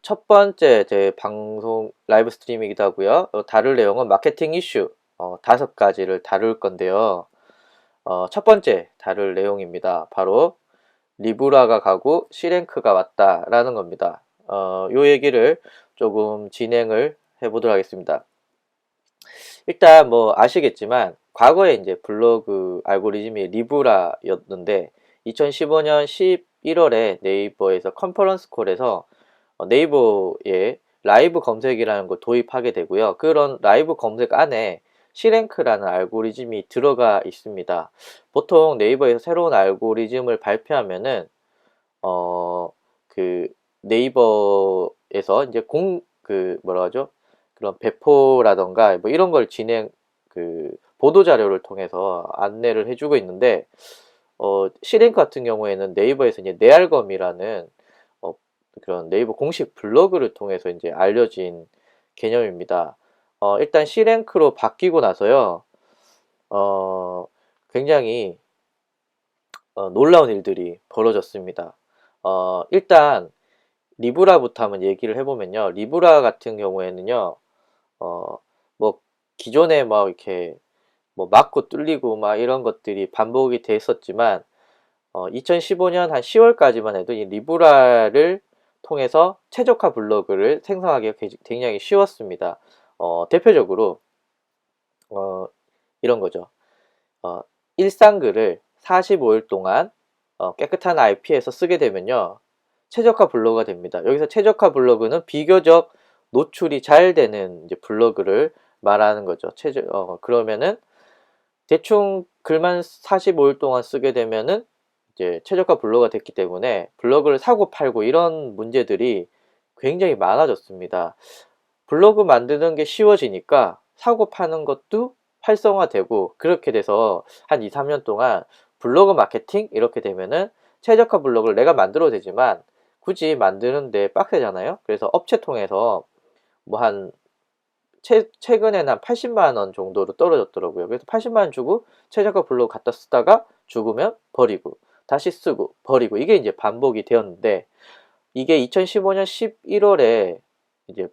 첫 번째 제 방송 라이브 스트림이기도 하고요. 다룰 내용은 마케팅 이슈 5가지를 다룰 건데요. 첫 번째 다룰 내용입니다. 바로 리브라가 가고 C랭크가 왔다라는 겁니다. 요 얘기를 조금 진행을 해보도록 하겠습니다. 일단 뭐 아시겠지만 과거에 이제 블로그 알고리즘이 리브라였는데 2015년 11월에 네이버에서 컨퍼런스 콜에서 네이버에 라이브 검색이라는 걸 도입하게 되고요. 그런 라이브 검색 안에 C랭크라는 알고리즘이 들어가 있습니다. 보통 네이버에서 새로운 알고리즘을 발표하면은 그 네이버에서 이제 뭐라 하죠? 그런 배포라던가 뭐 이런 걸 보도 자료를 통해서 안내를 해주고 있는데 C랭크 같은 경우에는 네이버에서 이제 네알검이라는 어, 그런 네이버 공식 블로그를 통해서 이제 알려진 개념입니다. 일단 C랭크로 바뀌고 나서요, 어, 굉장히 놀라운 일들이 벌어졌습니다. 일단 리브라부터 한번 얘기를 해보면요, 리브라 같은 경우에는요, 어, 뭐 기존에 막 이렇게 뭐 막고 뚫리고 막 이런 것들이 반복이 됐었지만 2015년 한 10월까지만 해도 이 리브라를 통해서 최적화 블로그를 생성하기가 굉장히 쉬웠습니다. 대표적으로 이런 거죠. 어, 일상글을 45일 동안 깨끗한 IP에서 쓰게 되면요, 최적화 블로그가 됩니다. 여기서 최적화 블로그는 비교적 노출이 잘 되는 이제 블로그를 말하는 거죠. 그러면은 대충 글만 45일 동안 쓰게 되면은 이제 최저가 블로그가 됐기 때문에 블로그를 사고 팔고 이런 문제들이 굉장히 많아졌습니다. 블로그 만드는 게 쉬워지니까 사고 파는 것도 활성화되고, 그렇게 돼서 한 2, 3년 동안 블로그 마케팅 이렇게 되면은 최저가 블로그를 내가 만들어도 되지만 굳이 만드는데 빡세잖아요. 그래서 업체 통해서 뭐한 최근에는 한 80만 원 정도로 떨어졌더라고요. 그래서 80만 원 주고 최저가 블로그 갖다 쓰다가 죽으면 버리고 다시 쓰고 버리고, 이게 이제 반복이 되었는데, 이게 2015년 11월에 이제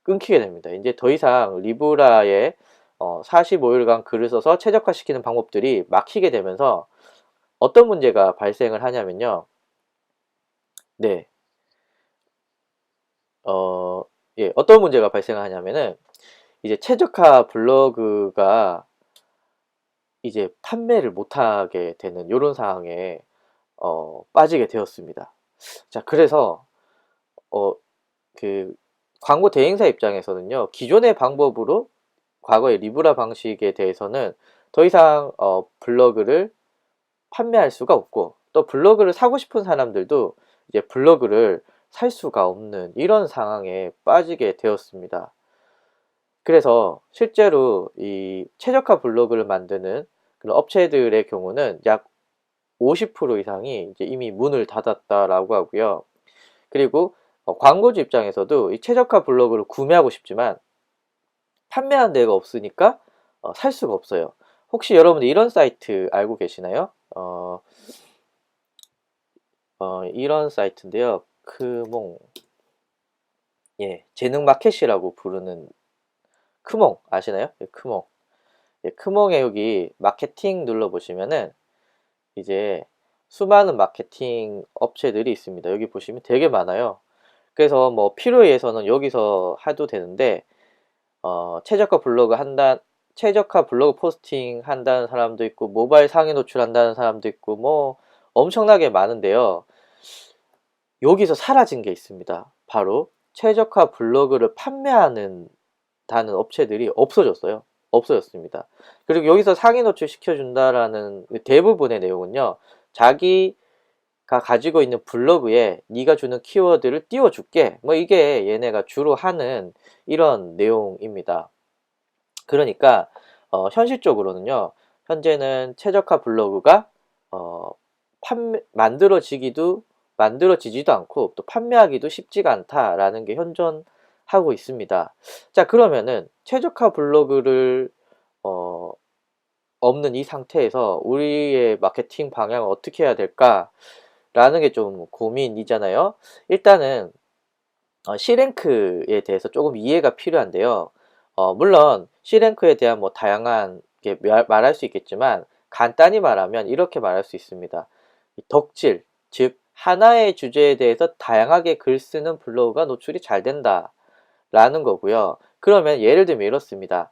끊기게 됩니다. 이제 더 이상 리브라에 45일간 글을 써서 최적화시키는 방법들이 막히게 되면서 어떤 문제가 발생을 하냐면요. 네. 어, 예, 어떤 문제가 발생하냐면은 이제 최적화 블로그가 이제 판매를 못하게 되는 이런 상황에 빠지게 되었습니다. 자, 그래서 어, 그 광고 대행사 입장에서는요, 기존의 방법으로 과거의 리브라 방식에 대해서는 더 이상 블로그를 판매할 수가 없고, 또 블로그를 사고 싶은 사람들도 이제 블로그를 살 수가 없는 이런 상황에 빠지게 되었습니다. 그래서 실제로 이 최적화 블로그를 만드는 그런 업체들의 경우는 약 50% 이상이 이제 이미 문을 닫았다라고 하고요. 그리고 광고주 입장에서도 이 최저가 블로그를 구매하고 싶지만 판매하는 데가 없으니까 살 수가 없어요. 혹시 여러분들 이런 사이트 알고 계시나요? 이런 사이트인데요. 예, 재능 마켓이라고 부르는 크몽 아시나요? 예, 크몽. 예, 크몽에 여기 마케팅 눌러보시면은 이제 수많은 마케팅 업체들이 있습니다. 여기 보시면 되게 많아요. 그래서 뭐 필요에 의해서는 여기서 해도 되는데, 최저가 블로그 포스팅 한다는 사람도 있고, 모바일 상위 노출한다는 사람도 있고, 뭐 엄청나게 많은데요. 여기서 사라진 게 있습니다. 바로 최저가 블로그를 판매하는 다는 업체들이 없어졌어요. 없어졌습니다. 그리고 여기서 상위 노출 시켜준다라는 대부분의 내용은요, 자기가 가지고 있는 블로그에 네가 주는 키워드를 띄워줄게, 뭐 이게 얘네가 주로 하는 이런 내용입니다. 그러니까 현실적으로는요, 현재는 최적화 블로그가 어, 만들어지지도 않고 또 판매하기도 쉽지가 않다라는 게 현존하고 있습니다. 자, 그러면은 최적화 블로그를 어, 없는 이 상태에서 우리의 마케팅 방향을 어떻게 해야 될까라는 게 좀 고민이잖아요. 일단은 C랭크에 대해서 조금 이해가 필요한데요. 물론 C랭크에 대한 뭐 다양한 게 말할 수 있겠지만 간단히 말하면 이렇게 말할 수 있습니다. 덕질, 즉 하나의 주제에 대해서 다양하게 글 쓰는 블로그가 노출이 잘 된다 라는 거고요. 그러면 예를 들면 이렇습니다.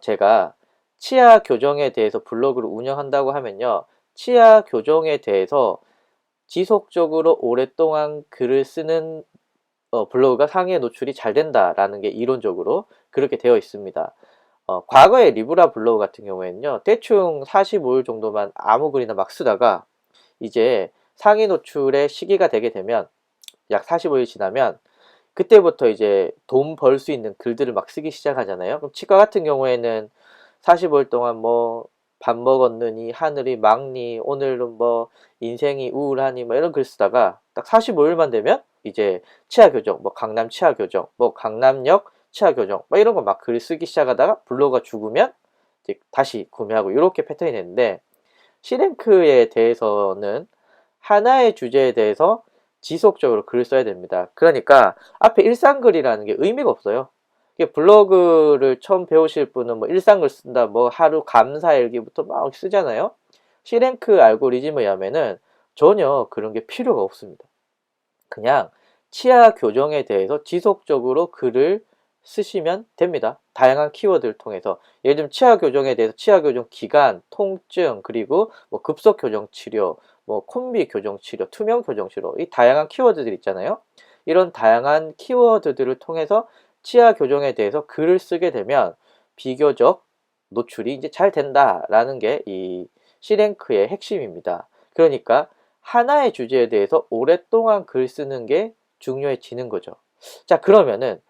제가 치아 교정에 대해서 블로그를 운영한다고 하면요. 치아 교정에 대해서 지속적으로 오랫동안 글을 쓰는 블로그가 상위에 노출이 잘 된다라는 게 이론적으로 그렇게 되어 있습니다. 과거의 리브라 블로그 같은 경우에는요, 대충 45일 정도만 아무 글이나 막 쓰다가 이제 상위 노출의 시기가 되게 되면 약 45일 지나면 그때부터 이제 돈 벌 수 있는 글들을 막 쓰기 시작하잖아요. 그럼 치과 같은 경우에는 45일 동안 뭐 밥 먹었느니 하늘이 맑니 오늘은 뭐 인생이 우울하니 뭐 이런 글 쓰다가 딱 45일만 되면 이제 치아 교정, 뭐 강남 치아 교정, 뭐 강남역 치아 교정 뭐 이런 거 막 글 쓰기 시작하다가 블로그가 죽으면 이제 다시 구매하고 이렇게 패턴이 되는데 C랭크에 대해서는 하나의 주제에 대해서 지속적으로 글을 써야 됩니다. 그러니까 앞에 일상글이라는 게 의미가 없어요. 블로그를 처음 배우실 분은 뭐 일상글 쓴다, 뭐 하루 감사일기부터 막 쓰잖아요. C랭크 알고리즘에 의하면은 전혀 그런 게 필요가 없습니다. 그냥 치아 교정에 대해서 지속적으로 글을 쓰시면 됩니다. 다양한 키워드를 통해서. 예를 들면 치아 교정에 대해서 치아 교정 기간, 통증, 그리고 뭐 급속 교정 치료, 뭐 콤비 교정 치료, 투명 교정 치료, 이 다양한 키워드들 있잖아요. 이런 다양한 키워드들을 통해서 치아 교정에 대해서 글을 쓰게 되면 비교적 노출이 이제 잘 된다라는 게 이 C랭크의 핵심입니다. 그러니까 하나의 주제에 대해서 오랫동안 글 쓰는 게 중요해지는 거죠. 자, 그러면은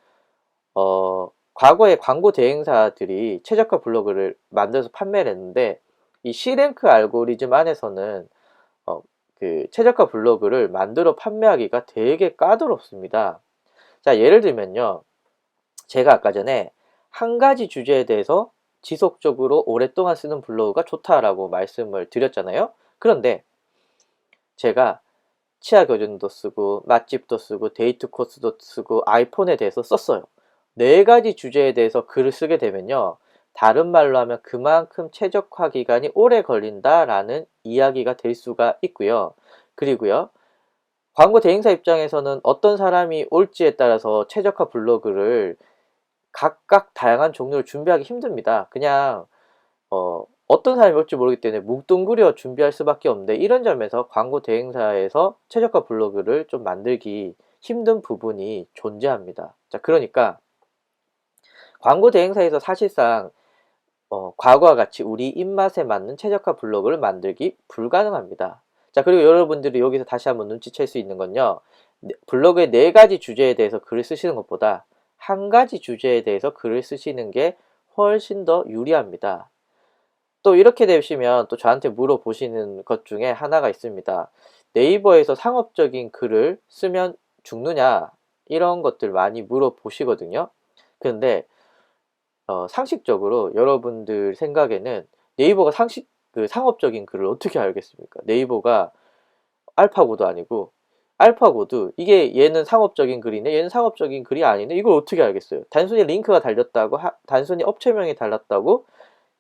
과거에 광고 대행사들이 최저가 블로그를 만들어서 판매를 했는데 이 C랭크 알고리즘 안에서는 그 최저가 블로그를 만들어 판매하기가 되게 까다롭습니다. 자, 예를 들면요. 제가 아까 전에 한 가지 주제에 대해서 지속적으로 오랫동안 쓰는 블로그가 좋다라고 말씀을 드렸잖아요. 그런데 제가 치아 교정도 쓰고 맛집도 쓰고 데이트 코스도 쓰고 아이폰에 대해서 썼어요. 네 가지 주제에 대해서 글을 쓰게 되면요. 다른 말로 하면 그만큼 최적화 기간이 오래 걸린다라는 이야기가 될 수가 있고요. 그리고요. 광고 대행사 입장에서는 어떤 사람이 올지에 따라서 최적화 블로그를 각각 다양한 종류를 준비하기 힘듭니다. 그냥 어떤 사람이 올지 모르기 때문에 뭉뚱그려 준비할 수밖에 없는데 이런 점에서 광고 대행사에서 최저가 블로그를 좀 만들기 힘든 부분이 존재합니다. 자, 그러니까 광고 대행사에서 사실상 과거와 같이 우리 입맛에 맞는 최저가 블로그를 만들기 불가능합니다. 자, 그리고 여러분들이 여기서 다시 한번 눈치챌 수 있는 건요. 블로그의 네 가지 주제에 대해서 글을 쓰시는 것보다 한 가지 주제에 대해서 글을 쓰시는 게 훨씬 더 유리합니다. 또 이렇게 되시면 또 저한테 물어보시는 것 중에 하나가 있습니다. 네이버에서 상업적인 글을 쓰면 죽느냐? 이런 것들 많이 물어보시거든요. 그런데 상식적으로 여러분들 생각에는 네이버가 상업적인 글을 어떻게 알겠습니까? 네이버가 알파고도 아니고 알파고도 이게 얘는 상업적인 글이네, 얘는 상업적인 글이 아니네, 이걸 어떻게 알겠어요? 단순히 링크가 달렸다고, 단순히 업체명이 달랐다고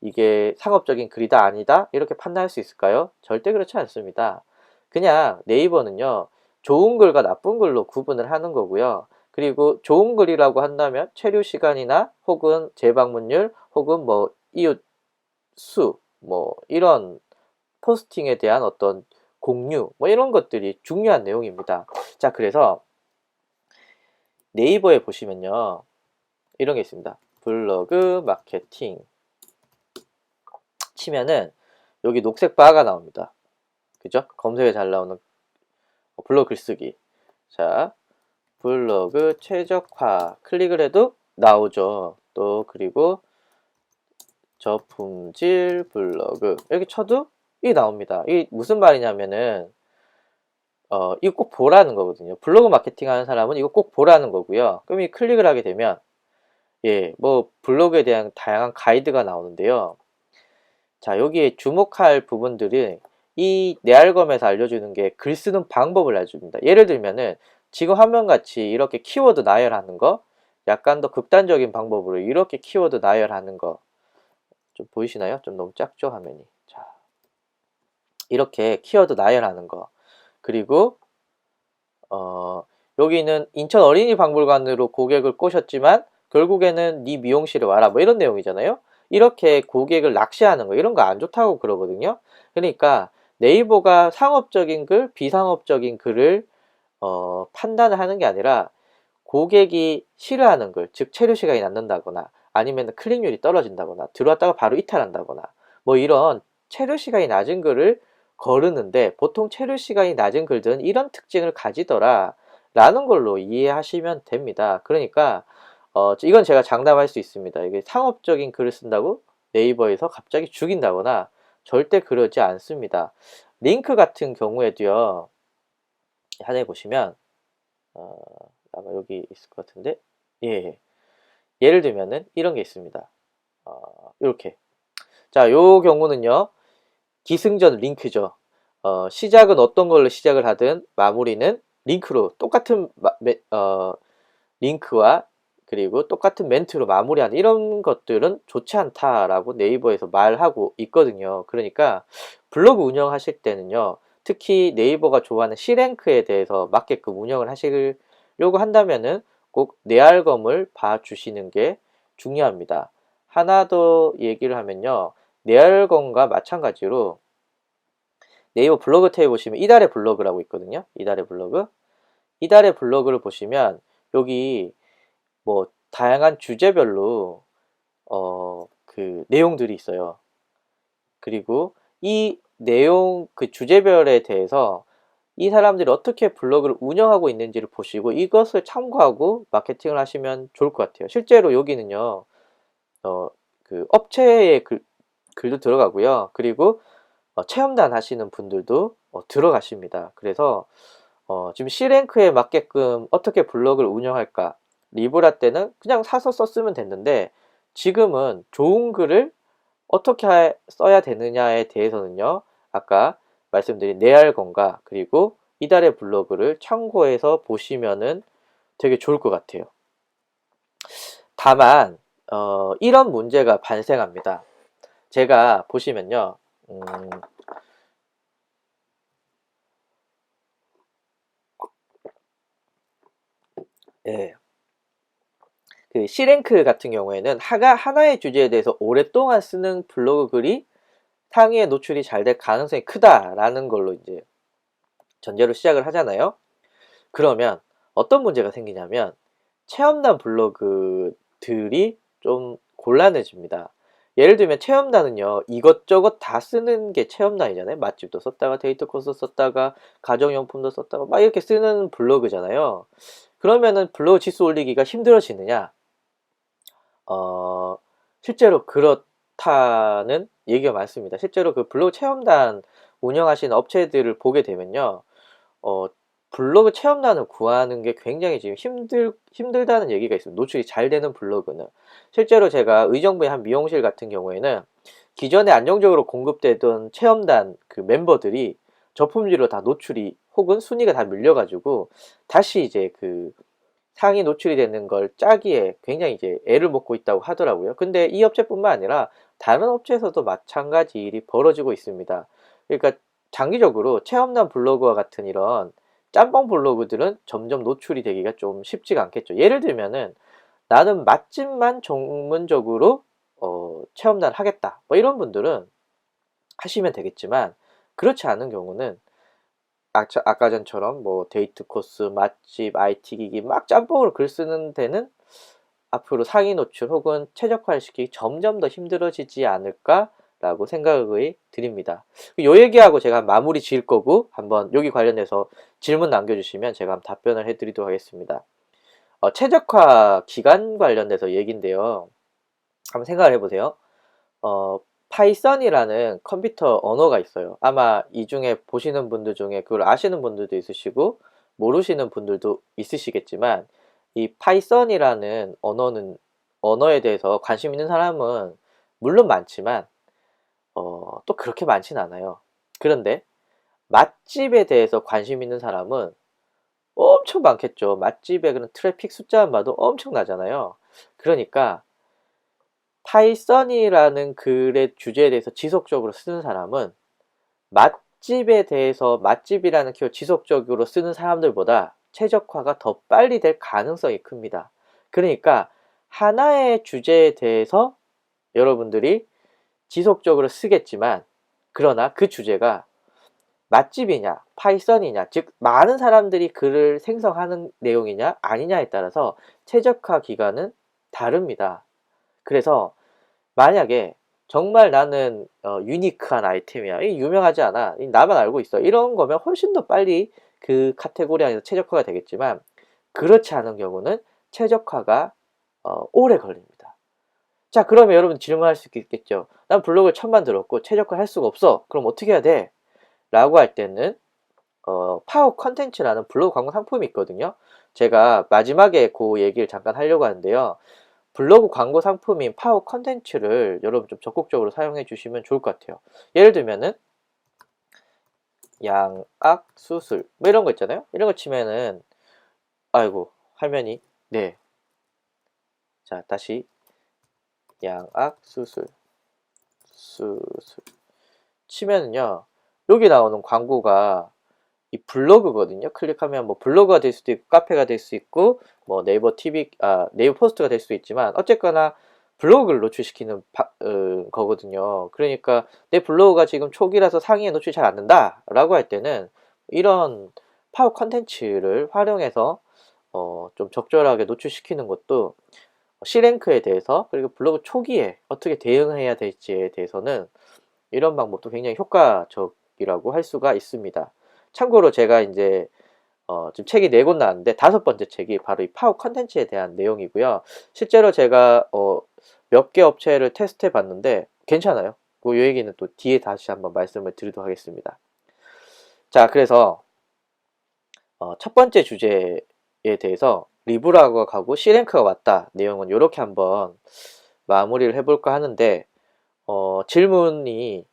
이게 상업적인 글이다 아니다 이렇게 판단할 수 있을까요? 절대 그렇지 않습니다. 그냥 네이버는요, 좋은 글과 나쁜 글로 구분을 하는 거고요. 그리고 좋은 글이라고 한다면 체류 시간이나 혹은 재방문율 혹은 뭐 이웃 수 뭐 이런 포스팅에 대한 어떤 공유 뭐 이런 것들이 중요한 내용입니다. 자, 그래서 네이버에 보시면요, 이런 게 있습니다. 블로그 마케팅 치면은 여기 녹색 바가 나옵니다. 그죠? 검색에 잘 나오는 블로그 글쓰기. 자, 블로그 최적화 클릭을 해도 나오죠. 또 그리고 저품질 블로그 이렇게 쳐도 이 나옵니다. 이게 무슨 말이냐면은 이거 꼭 보라는 거거든요. 블로그 마케팅 하는 사람은 이거 꼭 보라는 거고요. 그럼 이 클릭을 하게 되면 뭐 블로그에 대한 다양한 가이드가 나오는데요. 자, 여기에 주목할 부분들이 이 네알검에서 알려주는 게 글 쓰는 방법을 알려줍니다. 예를 들면은 지금 화면같이 이렇게 키워드 나열하는 거, 약간 더 극단적인 방법으로 이렇게 키워드 나열하는 거, 좀 보이시나요? 좀 너무 작죠, 화면이. 자, 이렇게 키워드 나열하는 거. 그리고 여기는 인천 어린이 박물관으로 고객을 꼬셨지만 결국에는 네 미용실에 와라, 뭐 이런 내용이잖아요. 이렇게 고객을 낚시하는 거, 이런 거 안 좋다고 그러거든요. 그러니까 네이버가 상업적인 글, 비상업적인 글을 판단을 하는 게 아니라 고객이 싫어하는 글, 즉 체류 시간이 남는다거나 아니면 클릭률이 떨어진다거나 들어왔다가 바로 이탈한다거나 뭐 이런 체류 시간이 낮은 글을 거르는데, 보통 체류 시간이 낮은 글들은 이런 특징을 가지더라 라는 걸로 이해하시면 됩니다. 그러니까 이건 제가 장담할 수 있습니다. 이게 상업적인 글을 쓴다고 네이버에서 갑자기 죽인다거나 절대 그러지 않습니다. 링크 같은 경우에도요, 하나 보시면 아마 여기 있을 것 같은데, 예, 예를 들면은 이런 게 있습니다. 이렇게. 자, 요 경우는요, 기승전 링크죠. 시작은 어떤 걸로 시작을 하든 마무리는 링크로 똑같은 링크와 그리고 똑같은 멘트로 마무리하는 이런 것들은 좋지 않다라고 네이버에서 말하고 있거든요. 그러니까 블로그 운영하실 때는요, 특히 네이버가 좋아하는 C랭크에 대해서 맞게끔 운영을 하시려고 한다면은 꼭 내알검을 봐주시는 게 중요합니다. 하나 더 얘기를 하면요, 내알검과 마찬가지로 네이버 블로그 탭에 보시면 이달의 블로그라고 있거든요. 이달의 블로그. 이달의 블로그를 보시면 여기 뭐 다양한 주제별로 그 내용들이 있어요. 그리고 이 내용 그 주제별에 대해서 이 사람들이 어떻게 블로그를 운영하고 있는지를 보시고 이것을 참고하고 마케팅을 하시면 좋을 것 같아요. 실제로 여기는요, 그 업체의 글도 들어가고요. 그리고 체험단 하시는 분들도 들어가십니다. 그래서 지금 C랭크에 맞게끔 어떻게 블로그를 운영할까? 리브라 때는 그냥 사서 썼으면 됐는데 지금은 좋은 글을 어떻게 써야 되느냐에 대해서는요, 아까 말씀드린 내알건과 그리고 이달의 블로그를 참고해서 보시면은 되게 좋을 것 같아요. 다만 이런 문제가 발생합니다. 제가 보시면요, 예, 그 C랭크 같은 경우에는 하나의 주제에 대해서 오랫동안 쓰는 블로그 글이 상위에 노출이 잘 될 가능성이 크다라는 걸로 이제 전제로 시작을 하잖아요. 그러면 어떤 문제가 생기냐면 체험단 블로그들이 좀 곤란해집니다. 예를 들면 체험단은요, 이것저것 다 쓰는 게 체험단이잖아요. 맛집도 썼다가 데이트 코스 썼다가 가정용품도 썼다가 막 이렇게 쓰는 블로그잖아요. 그러면은 블로그 지수 올리기가 힘들어지느냐? 실제로 그렇다는 얘기가 많습니다. 실제로 그 블로그 체험단 운영하시는 업체들을 보게 되면요, 블로그 체험단을 구하는 게 굉장히 지금 힘들다는 얘기가 있습니다. 노출이 잘 되는 블로그는. 실제로 제가 의정부의 한 미용실 같은 경우에는 기존에 안정적으로 공급되던 체험단 그 멤버들이 저품질로 다 노출이 혹은 순위가 다 밀려가지고 다시 이제 그 상위 노출이 되는 걸 짜기에 굉장히 이제 애를 먹고 있다고 하더라고요. 근데 이 업체뿐만 아니라 다른 업체에서도 마찬가지 일이 벌어지고 있습니다. 그러니까 장기적으로 체험단 블로그와 같은 이런 짬뽕 블로그들은 점점 노출이 되기가 좀 쉽지가 않겠죠. 예를 들면은 나는 맛집만 전문적으로 체험단 하겠다, 뭐 이런 분들은 하시면 되겠지만, 그렇지 않은 경우는 아까 전처럼 뭐 데이트 코스, 맛집, IT 기기 막 짬뽕으로 글 쓰는 데는 앞으로 상위 노출 혹은 최적화를 시키기 점점 더 힘들어지지 않을까라고 생각을 드립니다. 요 얘기하고 제가 마무리 지을 거고, 한번 여기 관련해서 질문 남겨주시면 제가 한번 답변을 해드리도록 하겠습니다. 최적화 기간 관련돼서 얘기인데요. 한번 생각을 해보세요. 파이썬이라는 컴퓨터 언어가 있어요. 아마 이 중에 보시는 분들 중에 그걸 아시는 분들도 있으시고 모르시는 분들도 있으시겠지만, 이 파이썬이라는 언어에 대해서 관심 있는 사람은 물론 많지만 또 그렇게 많진 않아요. 그런데 맛집에 대해서 관심 있는 사람은 엄청 많겠죠. 맛집의 그런 트래픽 숫자만 봐도 엄청나잖아요. 그러니까 파이썬이라는 글의 주제에 대해서 지속적으로 쓰는 사람은 맛집에 대해서 맛집이라는 키워드 지속적으로 쓰는 사람들보다 최적화가 더 빨리 될 가능성이 큽니다. 그러니까 하나의 주제에 대해서 여러분들이 지속적으로 쓰겠지만, 그러나 그 주제가 맛집이냐 파이썬이냐, 즉 많은 사람들이 글을 생성하는 내용이냐 아니냐에 따라서 최적화 기간은 다릅니다. 그래서 만약에 정말 나는 유니크한 아이템이야, 이 유명하지 않아, 이 나만 알고 있어, 이런 거면 훨씬 더 빨리 그 카테고리 안에서 최적화가 되겠지만, 그렇지 않은 경우는 최적화가 오래 걸립니다. 자, 그러면 여러분 질문할 수 있겠죠. 난 블로그를 천만 들었고 최적화 할 수가 없어, 그럼 어떻게 해야 돼? 라고 할 때는 파워 컨텐츠라는 블로그 광고 상품이 있거든요. 제가 마지막에 그 얘기를 잠깐 하려고 하는데요. 블로그 광고 상품인 파워 컨텐츠를 여러분 좀 적극적으로 사용해 주시면 좋을 것 같아요. 예를 들면은 양악 수술 뭐 이런 거 있잖아요. 이런 거 치면은, 아이고 화면이, 네, 자 다시 양악 수술 치면은요, 여기 나오는 광고가 이 블로그거든요. 클릭하면 뭐 블로그가 될 수도 있고 카페가 될 수 있고 뭐 네이버 TV, 네이버 포스트가 될 수도 있지만 어쨌거나 블로그를 노출시키는 거거든요. 그러니까 내 블로그가 지금 초기라서 상위에 노출이 잘 안 된다 라고 할 때는 이런 파워 컨텐츠를 활용해서 좀 적절하게 노출시키는 것도, C랭크에 대해서, 그리고 블로그 초기에 어떻게 대응해야 될지에 대해서는 이런 방법도 굉장히 효과적이라고 할 수가 있습니다. 참고로 제가 이제 지금 책이 4권 나왔는데 5번째 책이 바로 이 파워 컨텐츠에 대한 내용이고요. 실제로 제가 몇 개 업체를 테스트해 봤는데 괜찮아요. 그 얘기는 또 뒤에 다시 한번 말씀을 드리도록 하겠습니다. 자, 그래서 첫 번째 주제에 대해서 리뷰라고 가고 C랭크가 왔다 내용은 이렇게 한번 마무리를 해볼까 하는데, 질문이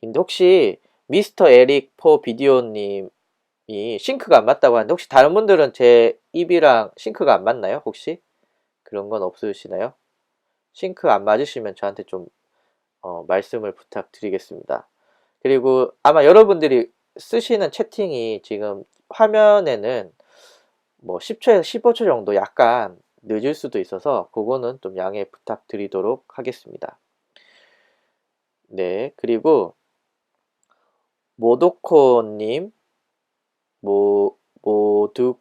근데 혹시 미스터 에릭 포 비디오님이 싱크가 안 맞다고 하는데, 혹시 다른 분들은 제 입이랑 싱크가 안 맞나요? 혹시 그런 건 없으시나요? 싱크 안 맞으시면 저한테 좀 말씀을 부탁드리겠습니다. 그리고 아마 여러분들이 쓰시는 채팅이 지금 화면에는 뭐 10초에서 15초 정도 약간 늦을 수도 있어서 그거는 좀 양해 부탁드리도록 하겠습니다. 네, 그리고 모도코님,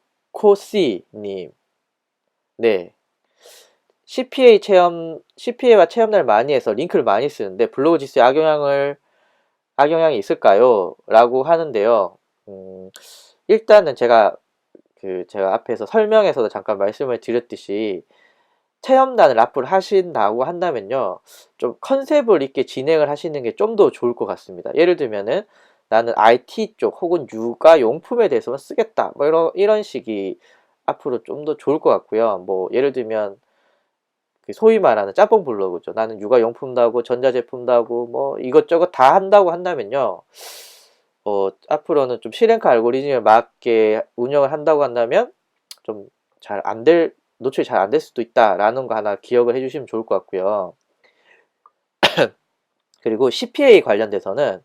모두코씨님, 네, CPA와 체험날 많이 해서 링크를 많이 쓰는데 블로그 지수에 악영향이 있을까요? 라고 하는데요. 일단은 제가 앞에서 설명에서도 잠깐 말씀을 드렸듯이 체험단을 앞으로 하신다고 한다면요, 좀 컨셉을 있게 진행을 하시는 게 좀 더 좋을 것 같습니다. 예를 들면은 나는 IT 쪽 혹은 육아용품에 대해서만 쓰겠다, 뭐 이런 식이 앞으로 좀 더 좋을 것 같고요. 뭐 예를 들면 그 소위 말하는 짬뽕 블로그죠. 나는 육아용품도 하고 전자제품도 하고 뭐 이것저것 다 한다고 한다면요, 앞으로는 좀 실행카 알고리즘에 맞게 운영을 한다고 한다면 좀 노출이 잘 안 될 수도 있다라는 거 하나 기억을 해주시면 좋을 것 같고요. 그리고 CPA 관련돼서는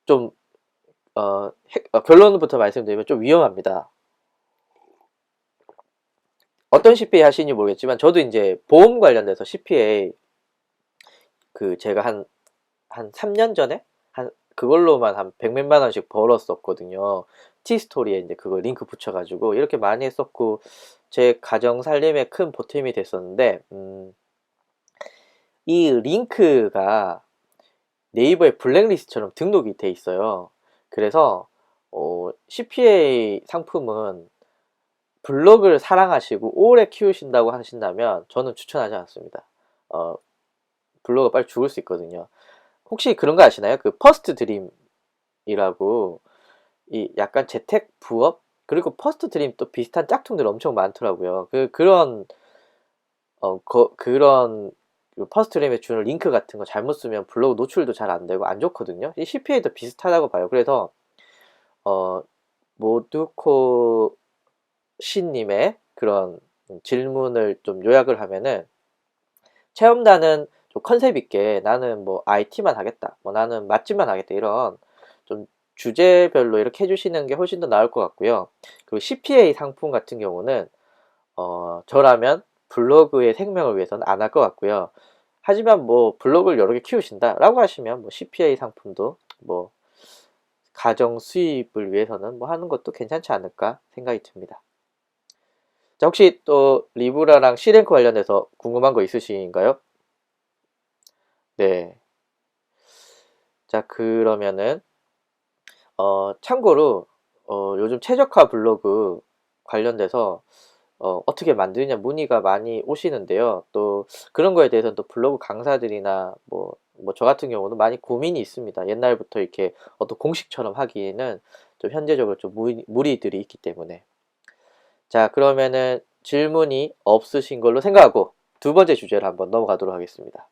좀 결론부터 말씀드리면 좀 위험합니다. 어떤 CPA 하시는지 모르겠지만 저도 이제 보험 관련돼서 CPA 제가 한 3년 전에 그걸로만 한 100몇만 원씩 벌었었거든요. 티스토리에 이제 그거 링크 붙여가지고 이렇게 많이 했었고 제 가정 살림에 큰 보탬이 됐었는데, 이 링크가 네이버의 블랙리스트처럼 등록이 돼 있어요. 그래서 CPA 상품은 블로그를 사랑하시고 오래 키우신다고 하신다면 저는 추천하지 않습니다. 블로그가 빨리 죽을 수 있거든요. 혹시 그런 거 아시나요? 그 퍼스트 드림이라고, 이 약간 재택 부업, 그리고 퍼스트 드림 또 비슷한 짝퉁들 엄청 많더라고요. 그런 퍼스트 드림에 주는 링크 같은 거 잘못 쓰면 블로그 노출도 잘 안 되고 안 좋거든요. 이 CPA도 비슷하다고 봐요. 그래서 모두코 씨님의 그런 질문을 좀 요약을 하면은, 체험단은 좀 컨셉 있게 나는 뭐 IT만 하겠다, 뭐 나는 맛집만 하겠다, 이런 좀 주제별로 이렇게 해주시는 게 훨씬 더 나을 것 같고요. 그리고 CPA 상품 같은 경우는 저라면 블로그의 생명을 위해서는 안 할 것 같고요. 하지만 뭐 블로그를 여러 개 키우신다라고 하시면 뭐 CPA 상품도 뭐 가정 수입을 위해서는 뭐 하는 것도 괜찮지 않을까 생각이 듭니다. 자, 혹시 또 리브라랑 C랭크 관련해서 궁금한 거 있으신가요? 네. 자, 그러면은 참고로 요즘 최적화 블로그 관련돼서 어떻게 만드냐 문의가 많이 오시는데요. 또 그런 거에 대해서는 또 블로그 강사들이나 뭐 저 같은 경우는 많이 고민이 있습니다. 옛날부터 이렇게 어떤 공식처럼 하기에는 좀 현재적으로 좀 무리들이 있기 때문에. 자, 그러면은 질문이 없으신 걸로 생각하고 두 번째 주제로 한번 넘어가도록 하겠습니다.